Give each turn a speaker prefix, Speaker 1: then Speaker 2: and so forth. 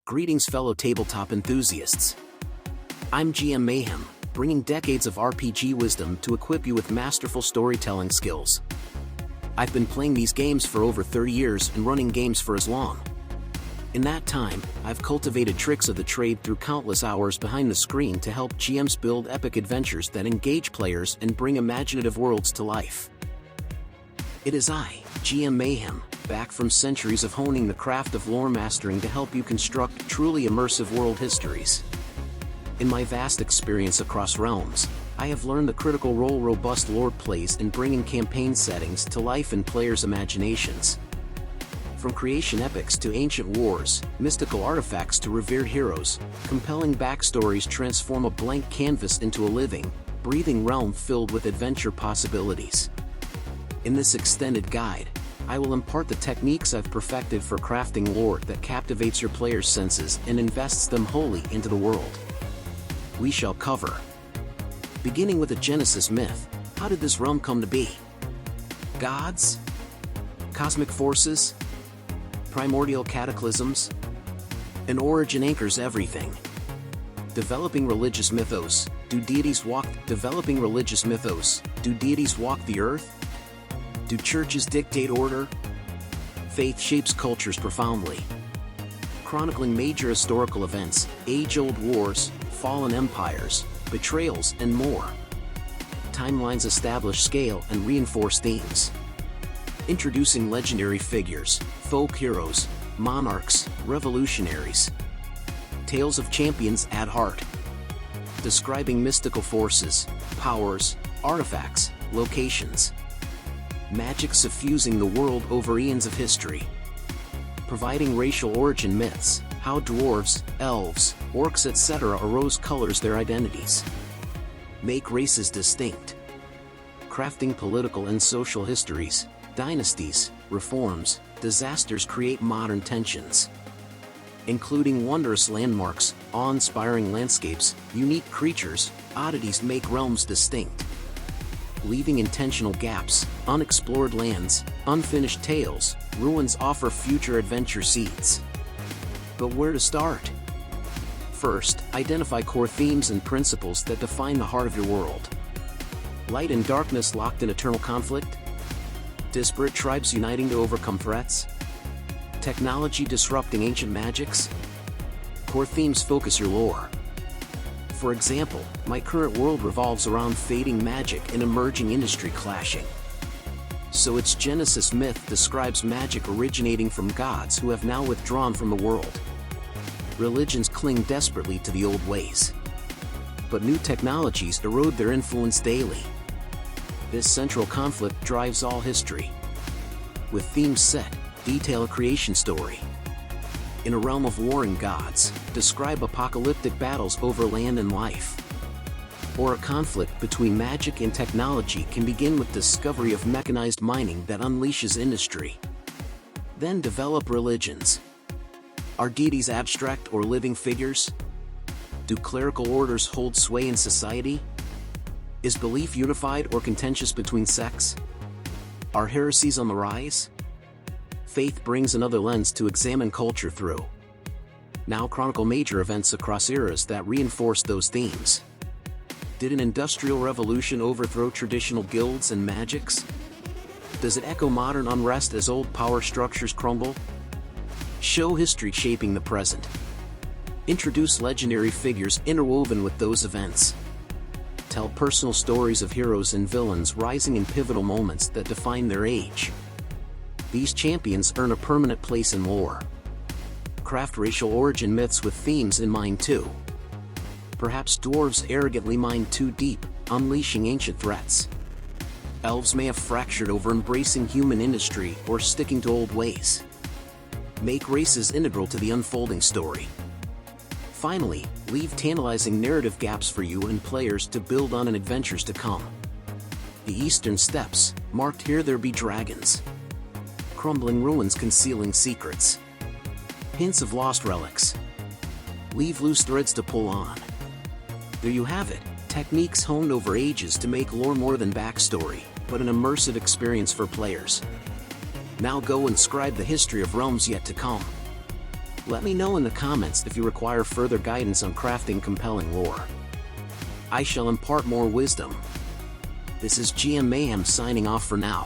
Speaker 1: Greetings fellow tabletop enthusiasts. I'm GM Mayhem, bringing decades of RPG wisdom to equip you with masterful storytelling skills. I've been playing these games for over 30 years and running games for as long. In that time, I've cultivated tricks of the trade through countless hours behind the screen to help GMs build epic adventures that engage players and bring imaginative worlds to life. It is I, GM Mayhem, back from centuries of honing the craft of lore mastering to help you construct truly immersive world histories. In my vast experience across realms, I have learned the critical role robust lore plays in bringing campaign settings to life in players' imaginations. From creation epics to ancient wars, mystical artifacts to revered heroes, compelling backstories transform a blank canvas into a living, breathing realm filled with adventure possibilities. In this extended guide, I will impart the techniques I've perfected for crafting lore that captivates your players' senses and invests them wholly into the world. We shall cover. Beginning with a Genesis myth, how did this realm come to be? Gods? Cosmic forces? Primordial cataclysms? An origin anchors everything. Developing religious mythos, do deities walk the earth? Do churches dictate order? Faith shapes cultures profoundly. Chronicling major historical events, age-old wars, fallen empires, betrayals, and more. Timelines establish scale and reinforce themes. Introducing legendary figures, folk heroes, monarchs, revolutionaries. Tales of champions add heart. Describing mystical forces, powers, artifacts, locations. Magic suffusing the world over eons of history. Providing racial origin myths, how dwarves, elves, orcs etc. arose colors their identities. Make races distinct. Crafting political and social histories, dynasties, reforms, disasters create modern tensions. Including wondrous landmarks, awe-inspiring landscapes, unique creatures, oddities make realms distinct. Leaving intentional gaps, unexplored lands, unfinished tales, ruins offer future adventure seeds. But where to start? First, identify core themes and principles that define the heart of your world. Light and darkness locked in eternal conflict? Disparate tribes uniting to overcome threats? Technology disrupting ancient magics? Core themes focus your lore. For example, my current world revolves around fading magic and emerging industry clashing. So its Genesis myth describes magic originating from gods who have now withdrawn from the world. Religions cling desperately to the old ways. But new technologies erode their influence daily. This central conflict drives all history. With themes set, detail a creation story. In a realm of warring gods, describe apocalyptic battles over land and life. Or a conflict between magic and technology can begin with discovery of mechanized mining that unleashes industry. Then develop religions. Are deities abstract or living figures? Do clerical orders hold sway in society? Is belief unified or contentious between sects? Are heresies on the rise? Faith brings another lens to examine culture through. Now chronicle major events across eras that reinforce those themes. Did an industrial revolution overthrow traditional guilds and magics? Does it echo modern unrest as old power structures crumble? Show history shaping the present. Introduce legendary figures interwoven with those events. Tell personal stories of heroes and villains rising in pivotal moments that define their age. These champions earn a permanent place in lore. Craft racial origin myths with themes in mind too. Perhaps dwarves arrogantly mine too deep, unleashing ancient threats. Elves may have fractured over embracing human industry or sticking to old ways. Make races integral to the unfolding story. Finally, leave tantalizing narrative gaps for you and players to build on in adventures to come. The Eastern Steppes, marked here there be dragons. Crumbling ruins concealing secrets. Hints of lost relics. Leave loose threads to pull on. There you have it, techniques honed over ages to make lore more than backstory, but an immersive experience for players. Now go inscribe the history of realms yet to come. Let me know in the comments if you require further guidance on crafting compelling lore. I shall impart more wisdom. This is GM Mayhem signing off for now.